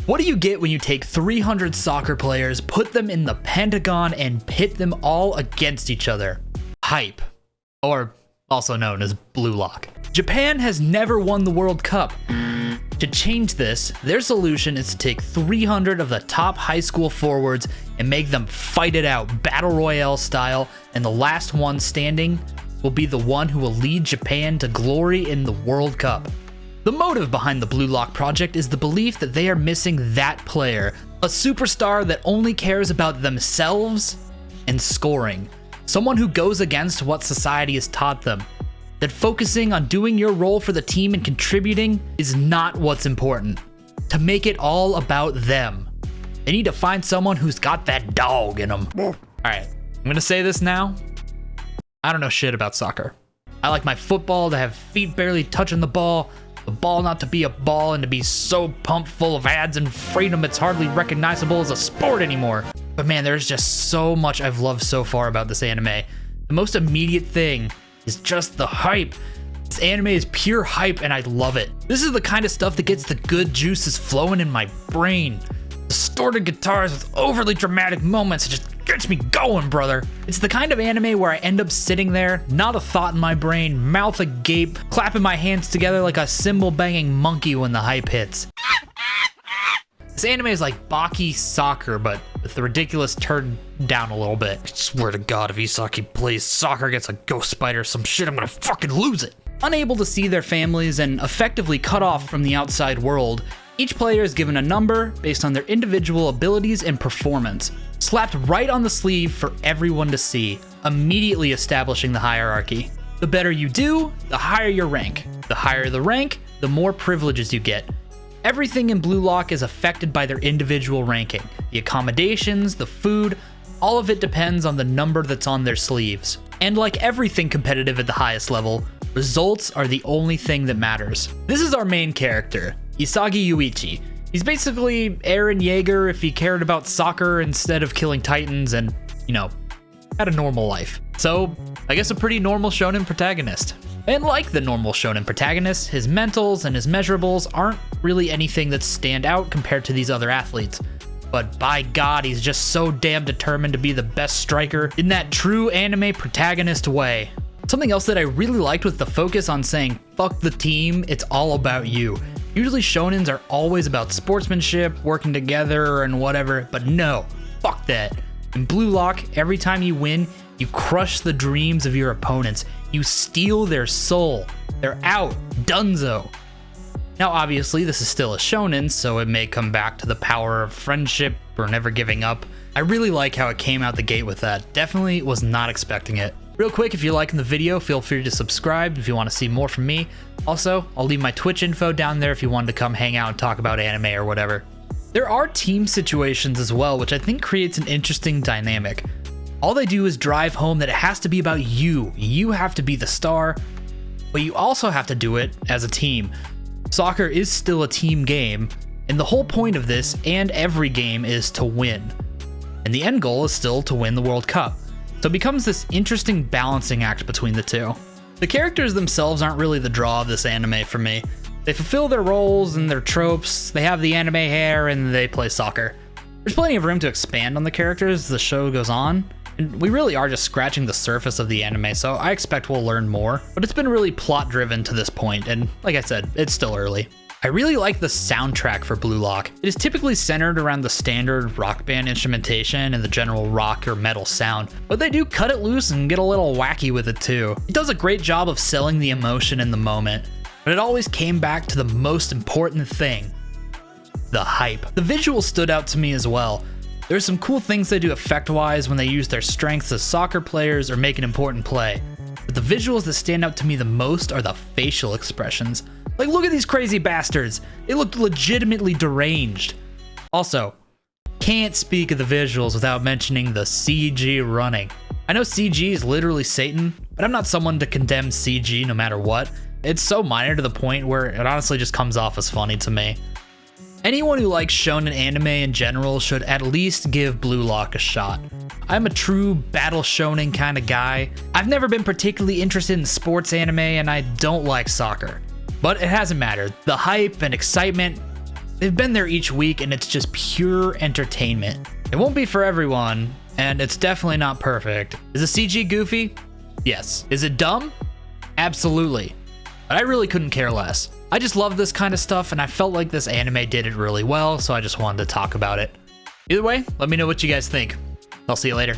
What do you get when you take 300 soccer players, put them in the Pentagon, and pit them all against each other? Hype, or also known as bluelock. Japan has never won the World Cup. To change this, their solution is to take 300 of the top high school forwards and make them fight it out battle royale style, and the last one standing will be the one who will lead Japan to glory in the World Cup. The motive behind the bluelock project is the belief that they are missing that player, a superstar that only cares about themselves and scoring. Someone who goes against what society has taught them. That focusing on doing your role for the team and contributing is not what's important. To make it all about them. They need to find someone who's got that dog in them. Alright, I'm gonna say this now. I don't know shit about soccer. I like my football to have feet barely touching the ball not to be a ball, and to be so pumped full of ads and freedom it's hardly recognizable as a sport anymore. But man, there's just so much I've loved so far about this anime. The most immediate thing is just the hype. This anime is pure hype and I love it. This is the kind of stuff that gets the good juices flowing in my brain. Distorted guitars with overly dramatic moments, it just gets me going, brother. It's the kind of anime where I end up sitting there, not a thought in my brain, mouth agape, clapping my hands together like a cymbal banging monkey when the hype hits. This anime is like Baki soccer, but with the ridiculous turned down a little bit. I swear to God, if Isaki plays soccer against a ghost spider or some shit, I'm gonna fucking lose it. Unable to see their families and effectively cut off from the outside world, each player is given a number based on their individual abilities and performance, slapped right on the sleeve for everyone to see, immediately establishing the hierarchy. The better you do, the higher your rank. The higher the rank, the more privileges you get. Everything in bluelock is affected by their individual ranking. The accommodations, the food, all of it depends on the number that's on their sleeves. And like everything competitive at the highest level, results are the only thing that matters. This is our main character, Isagi Yuichi. He's basically Eren Yeager if he cared about soccer instead of killing titans and, you know, had a normal life. So, I guess a pretty normal shonen protagonist. And like the normal shonen protagonist, his mentals and his measurables aren't really anything that stand out compared to these other athletes. But by God, he's just so damn determined to be the best striker in that true anime protagonist way. Something else that I really liked was the focus on saying, fuck the team, it's all about you. Usually shonens are always about sportsmanship, working together and whatever, but no, fuck that. In bluelock, every time you win, you crush the dreams of your opponents. You steal their soul. They're out, dunzo. Now obviously this is still a shonen, so it may come back to the power of friendship or never giving up. I really like how it came out the gate with that. Definitely was not expecting it. Real quick, if you're liking the video, feel free to subscribe if you want to see more from me. Also, I'll leave my Twitch info down there if you wanted to come hang out and talk about anime or whatever. There are team situations as well, which I think creates an interesting dynamic. All they do is drive home that it has to be about you. You have to be the star, but you also have to do it as a team. Soccer is still a team game, and the whole point of this and every game is to win. And the end goal is still to win the World Cup. So it becomes this interesting balancing act between the two. The characters themselves aren't really the draw of this anime for me. They fulfill their roles and their tropes, they have the anime hair, and they play soccer. There's plenty of room to expand on the characters as the show goes on, and we really are just scratching the surface of the anime, so I expect we'll learn more. But it's been really plot driven to this point, and like I said, it's still early. I really like the soundtrack for bluelock. It is typically centered around the standard rock band instrumentation and the general rock or metal sound, but they do cut it loose and get a little wacky with it too. It does a great job of selling the emotion in the moment, but it always came back to the most important thing, the hype. The visuals stood out to me as well. There's some cool things they do effect-wise when they use their strengths as soccer players or make an important play, but the visuals that stand out to me the most are the facial expressions. Like, look at these crazy bastards. They look legitimately deranged. Also, can't speak of the visuals without mentioning the CG running. I know CG is literally Satan, but I'm not someone to condemn CG no matter what. It's so minor to the point where it honestly just comes off as funny to me. Anyone who likes shonen anime in general should at least give bluelock a shot. I'm a true battle shonen kind of guy. I've never been particularly interested in sports anime, and I don't like soccer. But it hasn't mattered. The hype and excitement, They've been there each week, and it's just pure entertainment. It won't be for everyone, and it's definitely not perfect. Is the CG goofy? Yes. Is it dumb? Absolutely. But I really couldn't care less. I just love this kind of stuff, and I felt like this anime did it really well, so I just wanted to talk about it. Either way, let me know what you guys think. I'll see you later.